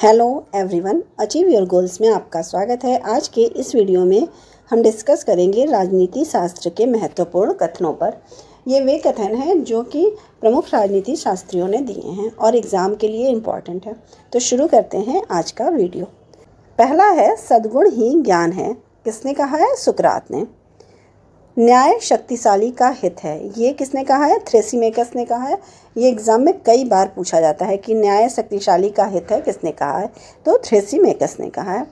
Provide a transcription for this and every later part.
Hello everyone, achieve your goals में आपका स्वागत है। आज के इस वीडियो में हम डिस्कस करेंगे राजनीति शास्त्र के महत्वपूर्ण कथनों पर। ये वे कथन हैं जो कि प्रमुख राजनीति शास्त्रियों ने दिए हैं और एग्ज़ाम के लिए इम्पॉर्टेंट है। तो शुरू करते हैं आज का वीडियो। पहला है, सद्गुण ही ज्ञान है। किसने कहा है? सुकरात ने। न्याय शक्तिशाली का हित है। ये किसने कहा है? थ्रेसिमेकस ने कहा है। ये एग्जाम में कई बार पूछा जाता है कि न्याय शक्तिशाली का हित है, किसने कहा है? तो थ्रेसिमेकस ने कहा है।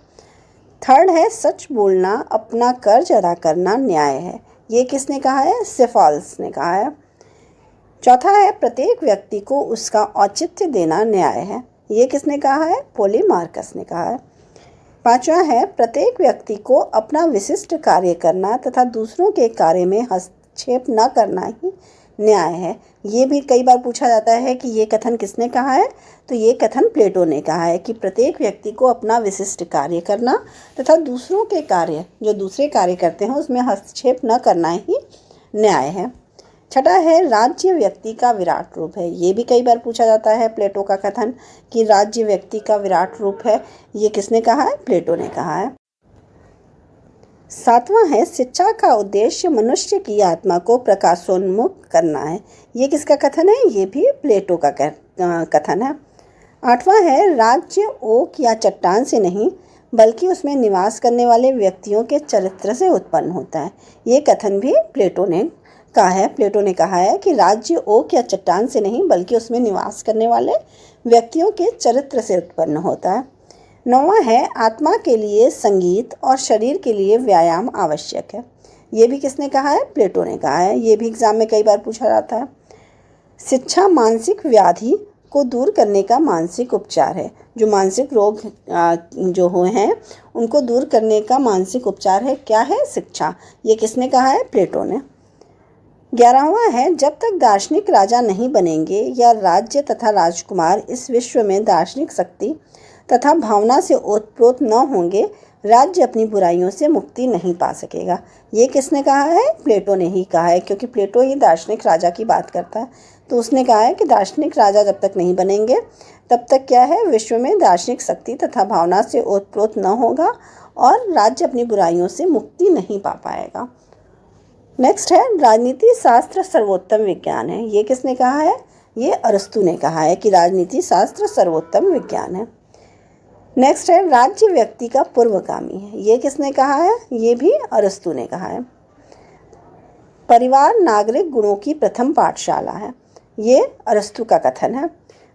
थर्ड है, सच बोलना अपना कर्ज अदा करना न्याय है। ये किसने कहा है? सेफाल्स ने कहा है। चौथा है, प्रत्येक व्यक्ति को उसका औचित्य देना न्याय है। ये किसने कहा है? पोलेमार्कस ने कहा है। पांचवा है, प्रत्येक व्यक्ति को अपना विशिष्ट कार्य करना तथा दूसरों के कार्य में हस्तक्षेप न करना ही न्याय है। ये भी कई बार पूछा जाता है कि ये कथन किसने कहा है? तो ये कथन प्लेटो ने कहा है कि प्रत्येक व्यक्ति को अपना विशिष्ट कार्य करना तथा दूसरों के कार्य, जो दूसरे कार्य करते हैं, उसमें हस्तक्षेप न करना ही न्याय है। छठा है, राज्य व्यक्ति का विराट रूप है। ये भी कई बार पूछा जाता है प्लेटो का कथन कि राज्य व्यक्ति का विराट रूप है। ये किसने कहा है? प्लेटो ने कहा है। सातवां है, शिक्षा का उद्देश्य मनुष्य की आत्मा को प्रकाशोन्मुख करना है। ये किसका कथन है? ये भी प्लेटो का कथन है। आठवां है, राज्य ओक या चट्टान से नहीं बल्कि उसमें निवास करने वाले व्यक्तियों के चरित्र से उत्पन्न होता है। ये कथन भी प्लेटो ने कहा है। प्लेटो ने कहा है कि राज्य ओक या चट्टान से नहीं बल्कि उसमें निवास करने वाले व्यक्तियों के चरित्र से उत्पन्न होता है। नौवां है, आत्मा के लिए संगीत और शरीर के लिए व्यायाम आवश्यक है। ये भी किसने कहा है? प्लेटो ने कहा है। ये भी एग्जाम में कई बार पूछा जाता है। शिक्षा मानसिक व्याधि को दूर करने का मानसिक उपचार है। जो मानसिक रोग जो हुए हैं उनको दूर करने का मानसिक उपचार है। क्या है? शिक्षा। ये किसने कहा है? प्लेटो ने। 11वां है, जब तक दार्शनिक राजा नहीं बनेंगे या राज्य तथा राजकुमार इस विश्व में दार्शनिक शक्ति तथा भावना से ओतप्रोत न होंगे, राज्य अपनी बुराइयों से मुक्ति नहीं पा सकेगा। ये किसने कहा है? प्लेटो ने ही कहा है, क्योंकि प्लेटो ही दार्शनिक राजा की बात करता है। तो उसने कहा है कि दार्शनिक राजा जब तक नहीं बनेंगे तब तक क्या है, विश्व में दार्शनिक शक्ति तथा भावना से ओतप्रोत न होगा और राज्य अपनी बुराइयों से मुक्ति नहीं पा पाएगा। नेक्स्ट है, राजनीति शास्त्र सर्वोत्तम विज्ञान है। ये किसने कहा है? ये अरस्तु ने कहा है कि राजनीति शास्त्र सर्वोत्तम विज्ञान है। नेक्स्ट है, राज्य व्यक्ति का पूर्वगामी है। ये किसने कहा है? ये भी अरस्तु ने कहा है। परिवार नागरिक गुणों की प्रथम पाठशाला है। ये अरस्तु का कथन है।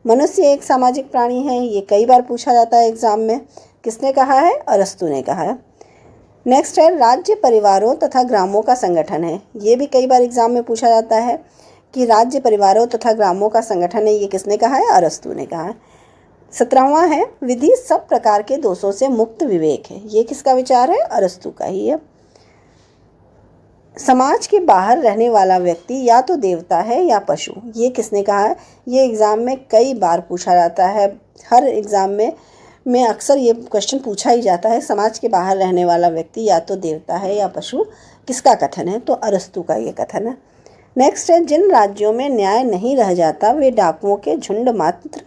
मनुष्य एक सामाजिक प्राणी है। ये कई बार पूछा जाता है एग्जाम में। किसने कहा है? अरस्तु ने कहा है। नेक्स्ट है, राज्य परिवारों तथा ग्रामों का संगठन है। ये भी कई बार एग्जाम में पूछा जाता है कि राज्य परिवारों तथा ग्रामों का संगठन है। ये किसने कहा है? अरस्तु ने कहा है। 17वां है, विधि सब प्रकार के दोषों से मुक्त विवेक है। ये किसका विचार है? अरस्तु का ही है। समाज के बाहर रहने वाला व्यक्ति या तो देवता है या पशु। ये किसने कहा है? ये एग्ज़ाम में कई बार पूछा जाता है। हर एग्ज़ाम में अक्सर ये क्वेश्चन पूछा ही जाता है, समाज के बाहर रहने वाला व्यक्ति या तो देवता है या पशु। किसका कथन है? तो अरस्तु का ये कथन है। नेक्स्ट है, जिन राज्यों में न्याय नहीं रह जाता वे डाकुओं के झुंड मात्र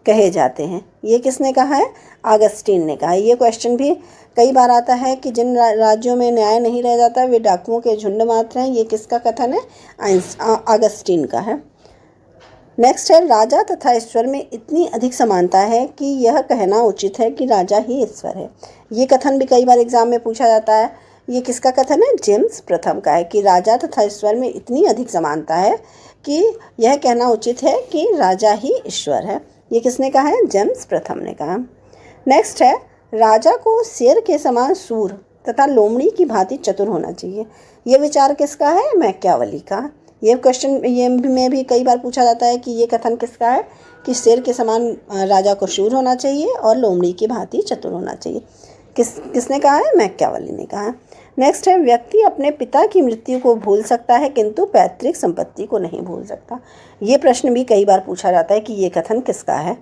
कहे जाते हैं। ये किसने कहा है? ऑगस्टीन ने कहा है। ये क्वेश्चन भी कई बार आता है कि जिन राज्यों में न्याय नहीं रह जाता वे डाकुओं के झुंड मात्र हैं। ये किसका कथन है? ऑगस्टीन का है। नेक्स्ट है, राजा तथा ईश्वर में इतनी अधिक समानता है कि यह कहना उचित है कि राजा ही ईश्वर है। ये कथन भी कई बार एग्जाम में पूछा जाता है। ये किसका कथन है? जेम्स प्रथम का है कि राजा तथा ईश्वर में इतनी अधिक समानता है कि यह कहना उचित है कि राजा ही ईश्वर है। ये किसने कहा है? जेम्स प्रथम ने कहा। नेक्स्ट है, राजा को शेर के समान सूर तथा लोमड़ी की भांति चतुर होना चाहिए। ये विचार किसका है? मैकियावेली का। ये क्वेश्चन में भी कई बार पूछा जाता है कि ये कथन किसका है कि शेर के समान राजा को शूर होना चाहिए और लोमड़ी की भांति चतुर होना चाहिए। किसने कहा है? मैकियावेली ने कहा। नेक्स्ट है, व्यक्ति अपने पिता की मृत्यु को भूल सकता है किंतु पैतृक संपत्ति को नहीं भूल सकता। ये प्रश्न भी कई बार पूछा जाता है कि ये कथन किसका है?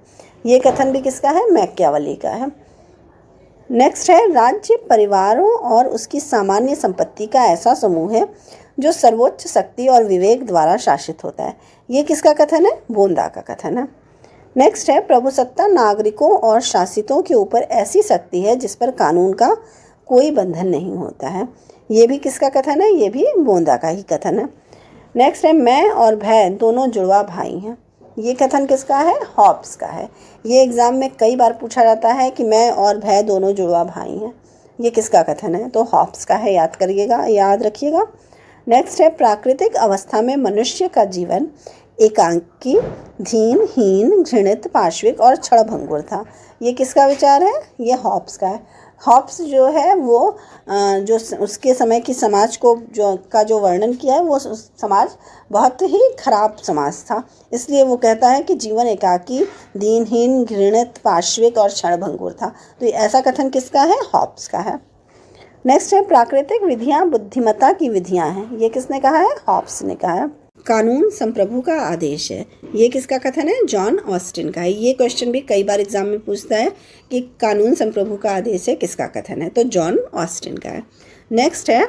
ये कथन भी किसका है? मैकियावेली का है। नेक्स्ट है, राज्य परिवारों और उसकी सामान्य संपत्ति का ऐसा समूह है जो सर्वोच्च शक्ति और विवेक द्वारा शासित होता है। ये किसका कथन है? बोंदा का कथन है। नेक्स्ट है, प्रभुसत्ता नागरिकों और शासितों के ऊपर ऐसी शक्ति है जिस पर कानून का कोई बंधन नहीं होता है। ये भी किसका कथन है? ये भी गोंदा का ही कथन है। नेक्स्ट है, मैं और भय दोनों जुड़वा भाई हैं। ये कथन किसका है? हॉब्स का है। ये एग्जाम में कई बार पूछा जाता है कि मैं और भय दोनों जुड़वा भाई हैं। ये किसका कथन है? तो हॉब्स का है, याद रखिएगा। नेक्स्ट है, प्राकृतिक अवस्था में मनुष्य का जीवन एकांकी, धीन, हीन, घृणित, पार्श्विक और क्षणभंगुर था। ये किसका विचार है? ये हॉब्स का है। हॉब्स जो है वो जो उसके समय की समाज को जो वर्णन किया है, वो समाज बहुत ही खराब समाज था। इसलिए वो कहता है कि जीवन एकाकी, दीनहीन, घृणित, पार्श्विक और क्षणभंगुर था। तो ऐसा कथन किसका है? हॉब्स का है। नेक्स्ट है, प्राकृतिक विधियां बुद्धिमत्ता की विधियां हैं। ये किसने कहा है? हॉब्स ने कहा है। कानून संप्रभु का आदेश है। ये किसका कथन है? जॉन ऑस्टिन का है। ये क्वेश्चन भी कई बार एग्जाम में पूछता है कि कानून संप्रभु का आदेश है, किसका कथन है? तो जॉन ऑस्टिन का है। नेक्स्ट है,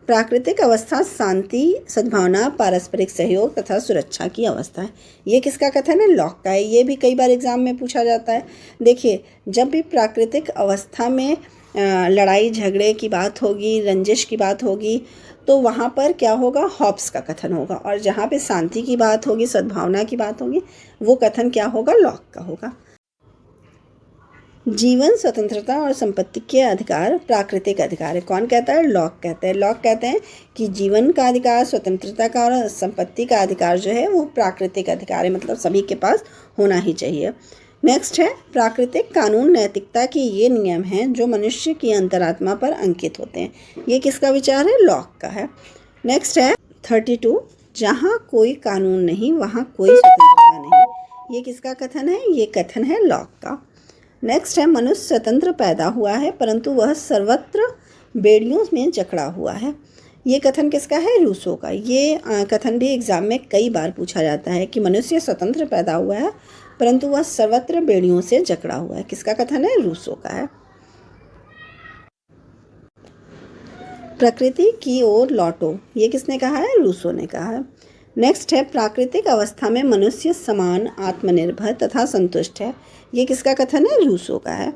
प्राकृतिक अवस्था शांति, सद्भावना, पारस्परिक सहयोग तथा सुरक्षा की अवस्था है। ये किसका कथन है? लॉक का है। ये भी कई बार एग्जाम में पूछा जाता है। देखिए, जब भी प्राकृतिक अवस्था में लड़ाई झगड़े की बात होगी, रंजिश की बात होगी, तो वहाँ पर क्या होगा? हॉब्स का कथन होगा। और जहाँ पे शांति की बात होगी, सद्भावना की बात होगी, वो कथन क्या होगा? लॉक का होगा। जीवन, स्वतंत्रता और संपत्ति के अधिकार प्राकृतिक अधिकार है। कौन कहता है? लॉक कहते हैं। लॉक कहते हैं कि जीवन का अधिकार, स्वतंत्रता का और संपत्ति का अधिकार जो है वो प्राकृतिक अधिकार है, मतलब सभी के पास होना ही चाहिए। नेक्स्ट है, प्राकृतिक कानून नैतिकता के ये नियम हैं जो मनुष्य की अंतरात्मा पर अंकित होते हैं। ये किसका विचार है? लॉक का है। नेक्स्ट है 32, जहाँ कोई कानून नहीं वहाँ कोई स्वतंत्रता नहीं। ये किसका कथन है? ये कथन है लॉक का। नेक्स्ट है, मनुष्य स्वतंत्र पैदा हुआ है परंतु वह सर्वत्र बेड़ियों में जकड़ा हुआ है। ये कथन किसका है? रूसो का। ये कथन भी एग्जाम में कई बार पूछा जाता है कि मनुष्य स्वतंत्र पैदा हुआ है परंतु वह सर्वत्र बेड़ियों से जकड़ा हुआ है। किसका कथन है? रूसो का है। प्रकृति की ओर लौटो। ये किसने कहा है? रूसो ने कहा है। नेक्स्ट है, प्राकृतिक अवस्था में मनुष्य समान, आत्मनिर्भर तथा संतुष्ट है। ये किसका कथन है? रूसो का है।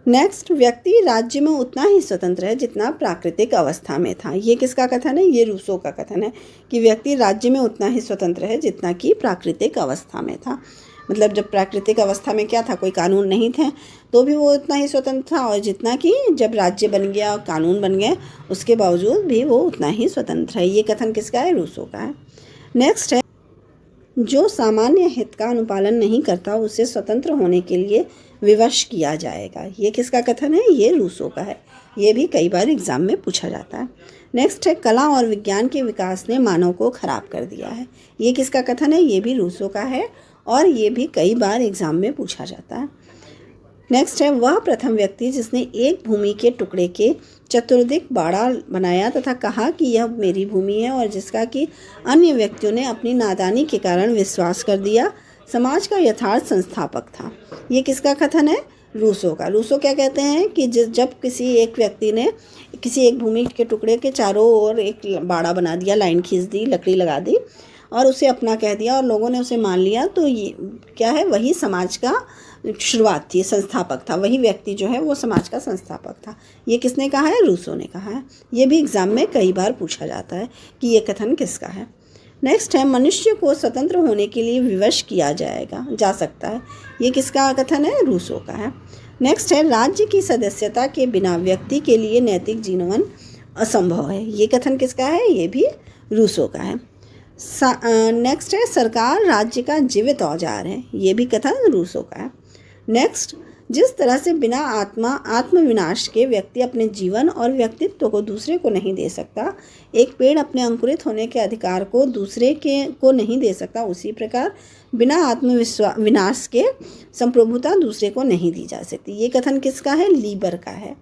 नेक्स्ट, व्यक्ति राज्य में उतना ही स्वतंत्र है जितना प्राकृतिक अवस्था में था। ये किसका कथन है? ये रूसो का कथन है कि व्यक्ति राज्य में उतना ही स्वतंत्र है जितना कि प्राकृतिक अवस्था में था। मतलब जब प्राकृतिक अवस्था में क्या था? कोई कानून नहीं थे, तो भी वो उतना ही स्वतंत्र था, और जितना कि जब राज्य बन गया और कानून बन गए उसके बावजूद भी वो उतना ही स्वतंत्र है। ये कथन किसका है? रूसो का है। नेक्स्ट है, जो सामान्य हित का अनुपालन नहीं करता उसे स्वतंत्र होने के लिए विवश किया जाएगा। ये किसका कथन है? ये रूसो का है। ये भी कई बार एग्जाम में पूछा जाता है। नेक्स्ट है, कला और विज्ञान के विकास ने मानव को खराब कर दिया है। ये किसका कथन है? ये भी रूसो का है और ये भी कई बार एग्जाम में पूछा जाता है। नेक्स्ट है, वह प्रथम व्यक्ति जिसने एक भूमि के टुकड़े के चतुर्दिक बाड़ा बनाया तथा कहा कि यह मेरी भूमि है, और जिसका कि अन्य व्यक्तियों ने अपनी नादानी के कारण विश्वास कर दिया, समाज का यथार्थ संस्थापक था। ये किसका कथन है? रूसो का। रूसो क्या कहते हैं कि जब किसी एक व्यक्ति ने किसी एक भूमि के टुकड़े के चारों ओर एक बाड़ा बना दिया, लाइन खींच दी, लकड़ी लगा दी और उसे अपना कह दिया और लोगों ने उसे मान लिया, तो ये क्या है? वही समाज का शुरुआत थी, संस्थापक था। वही व्यक्ति जो है वो समाज का संस्थापक था। ये किसने कहा है? रूसो ने कहा है। ये भी एग्जाम में कई बार पूछा जाता है कि ये कथन किसका है। नेक्स्ट है, मनुष्य को स्वतंत्र होने के लिए विवश किया जा सकता है। ये किसका कथन है? रूसो का है। नेक्स्ट है, राज्य की सदस्यता के बिना व्यक्ति के लिए नैतिक जीवन असंभव है। ये कथन किसका है? ये भी रूसो का है। नेक्स्ट है, सरकार राज्य का जीवित औजार है। ये भी कथन रूसो का है। नेक्स्ट, जिस तरह से बिना आत्मविनाश के व्यक्ति अपने जीवन और व्यक्तित्व को दूसरे को नहीं दे सकता, एक पेड़ अपने अंकुरित होने के अधिकार को दूसरे को नहीं दे सकता, उसी प्रकार बिना आत्मविनाश के संप्रभुता दूसरे को नहीं दी जा सकती। ये कथन किसका है? लीबर का है।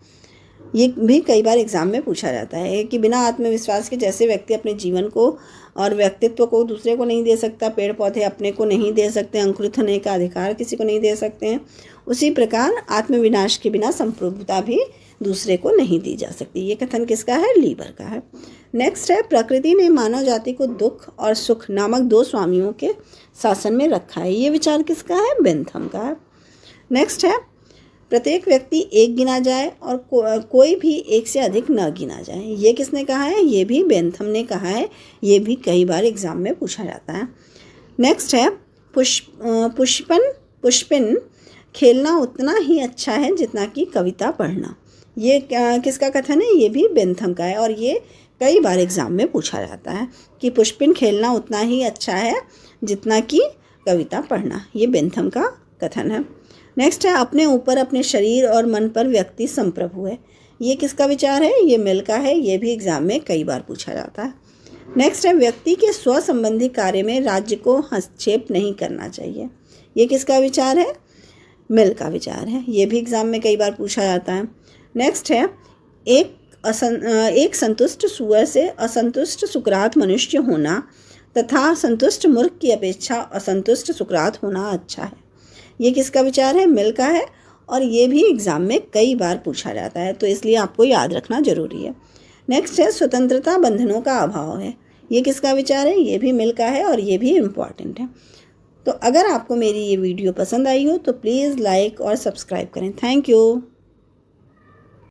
ये भी कई बार एग्जाम में पूछा जाता है कि बिना आत्मविश्वास के जैसे व्यक्ति अपने जीवन को और व्यक्तित्व को दूसरे को नहीं दे सकता, पेड़ पौधे अपने को नहीं दे सकते, अंकुरित होने का अधिकार किसी को नहीं दे सकते हैं, उसी प्रकार आत्मविनाश के बिना संप्रभुता भी दूसरे को नहीं दी जा सकती। ये कथन किसका है? लीबर का है। नेक्स्ट है, प्रकृति ने मानव जाति को दुख और सुख नामक दो स्वामियों के शासन में रखा है। ये विचार किसका है? बेंथम का है। नेक्स्ट है, प्रत्येक व्यक्ति एक गिना जाए और कोई भी एक से अधिक न गिना जाए। ये किसने कहा है? ये भी बेंथम ने कहा है। ये भी कई बार एग्जाम में पूछा जाता है। नेक्स्ट है, पुष्पिन खेलना उतना ही अच्छा है जितना कि कविता पढ़ना। ये किसका कथन है? ये भी बेंथम का है और ये कई बार एग्जाम में पूछा जाता है कि पुष्पिन खेलना उतना ही अच्छा है जितना कि कविता पढ़ना। ये बेंथम का कथन है। नेक्स्ट है, अपने ऊपर, अपने शरीर और मन पर व्यक्ति संप्रभु है। ये किसका विचार है? ये मिल का है। ये भी एग्जाम में कई बार पूछा जाता है। नेक्स्ट है, व्यक्ति के स्व संबंधी कार्य में राज्य को हस्तक्षेप नहीं करना चाहिए। ये किसका विचार है? मिल का विचार है। ये भी एग्जाम में कई बार पूछा जाता है। नेक्स्ट है, एक संतुष्ट सूअर से असंतुष्ट सुकरात मनुष्य होना तथा संतुष्ट मूर्ख की अपेक्षा असंतुष्ट सुकरात होना अच्छा है। ये किसका विचार है? मिल का है और ये भी एग्जाम में कई बार पूछा जाता है, तो इसलिए आपको याद रखना जरूरी है। नेक्स्ट है, स्वतंत्रता बंधनों का अभाव है। ये किसका विचार है? ये भी मिल का है और ये भी इम्पॉर्टेंट है। तो अगर आपको मेरी ये वीडियो पसंद आई हो तो प्लीज़ लाइक और सब्सक्राइब करें। Thank you.